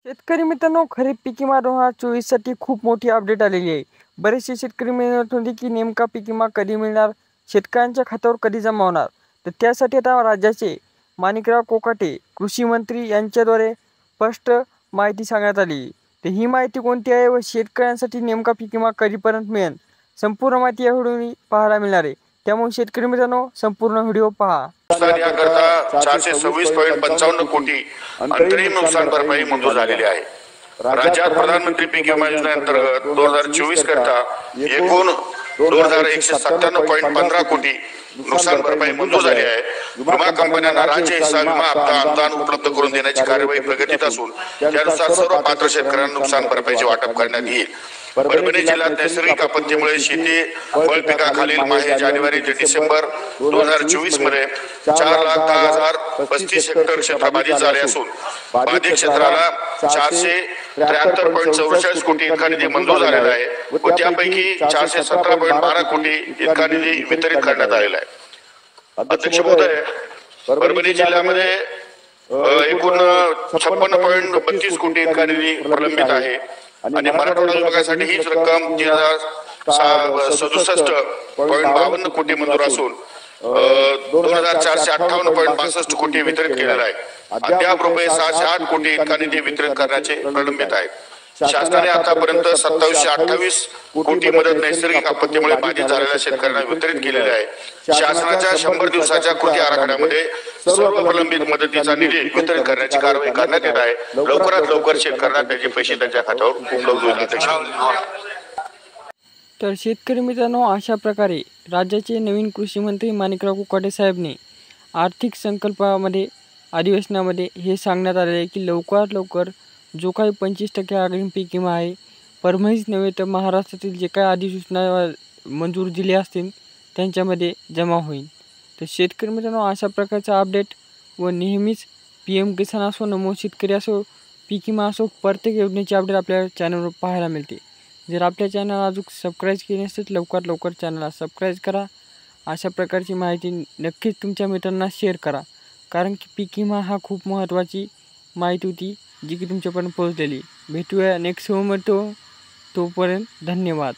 शेतकरी मित्रांनो, खरीप पीक विमा 2024 साठी खूप मोठी अपडेट आलेली आहे. बरेचसे शेतकरी म्हणत होते की नेमका पीक विमा कधी मिळणार, शेतकऱ्यांच्या खात्यावर कधी जमा होणार. तर त्यासाठी आता राज्याचे माणिकराव कोकाटे कृषी मंत्री यांच्याद्वारे स्पष्ट माहिती सांगण्यात आली. तर ही माहिती कोणती आहे व शेतकऱ्यांसाठी नेमका पीक विमा कधीपर्यंत मिळेल, संपूर्ण माहिती या व्हिडिओ पाहायला मिळणार आहे. त्यामुळे शेतकरी मित्रांनो, संपूर्ण व्हिडिओ पहा. नुकसान याकरता 426.55 कोटी अंतरिम नुकसान भरपाई मंजूर झालेली आहे. राज्यात प्रधानमंत्री पीक विमा योजनेअंतर्गत 2024 करता एकूण 2197.15 कोटी नुकसान भरपाई मंजूर झाली आहे. विमा कंपन्यांना राज्य हिस्सा विमा हप्ता अनुदान उपलब्ध करून देण्याची कार्यवाही प्रगतीत असून त्यानुसार सर्व पात्र शेतकऱ्यांना नुकसान भरपाईचे वाटप करण्यात येईल. परभणी जिल्ह्यात नैसर्गिक आपत्तीमुळे शेती फळ पिकाखालील माहे जानेवारी ते डिसेंबर 2024 मध्ये 4,10,035 हेक्टर क्षेत्र बाधित झाले असून बाधित क्षेत्राला 473.44 कोटी इतका निधी मंजूर झालेला आहे व त्यापैकी 417.12 कोटी इतका निधी वितरित करण्यात आलेला आहे. अध्यक्ष महोदय, परभणी जिल्ह्यामध्ये एकूण 56.32 कोटी इतका निधी प्रलंबित आहे आणि मराठवाडा विभागासाठी हीच रक्कम 3,67.52 कोटी मंजूर असून 2,458.62 कोटी वितरित केलेला आहे. अद्याप रुपये 608 कोटी इतका निधी वितरित करण्याचे प्रलंबित आहे. शासनाने आतापर्यंत 2728 कोटी मदत नैसर्गिक आपत्तीमुळे बाधित झालेल्या शेतकऱ्यांना वितरित केलेली आहे. शासनाच्या 100 दिवसाच्या कृती आराखड्यामध्ये सर्व प्रलंबित मदतीचा निधी वितरित करण्याची कारवाई करण्यात येत आहे. लवकरात लवकर शेतकऱ्यांना त्याचे पैसे त्यांच्या खात्यावर उपलब्ध होईल. तर शेतकरी मित्रांनो, अशा प्रकारे राज्याचे नवीन कृषी मंत्री माणिकराव कोकाटे साहेबने आर्थिक संकल्पामध्ये अधिवेशनामध्ये हे सांगण्यात आले आहे की लवकरात लवकर जो काही 25% अग्रिम पीक विमा आहे, परभणीच नव्हे तर महाराष्ट्रातील जे काही अधिसूचना मंजूर दिले असतील त्यांच्यामध्ये जमा होईल. तर शेतकरी मित्रांनो, अशा प्रकारचा अपडेट व नेहमीच PM किसान असो, नमो शेतकरी असो, पीक विमा असो, प्रत्येक योजनेची अपडेट आपल्या चॅनलवर पाहायला मिळते. जर आपल्या चॅनल अजून सबस्क्राईब केले नसेल तर लवकरात लवकर चॅनलला सबस्क्राईब करा. अशा प्रकारची माहिती नक्कीच तुमच्या मित्रांना शेअर करा, कारण की पीक विमा हा खूप महत्त्वाची माहिती होती जी की तुमच्यापर्यंत पोहोचलेली. भेटूया नेक्स्ट व्हिडिओमध्ये. तोपर्यंत धन्यवाद.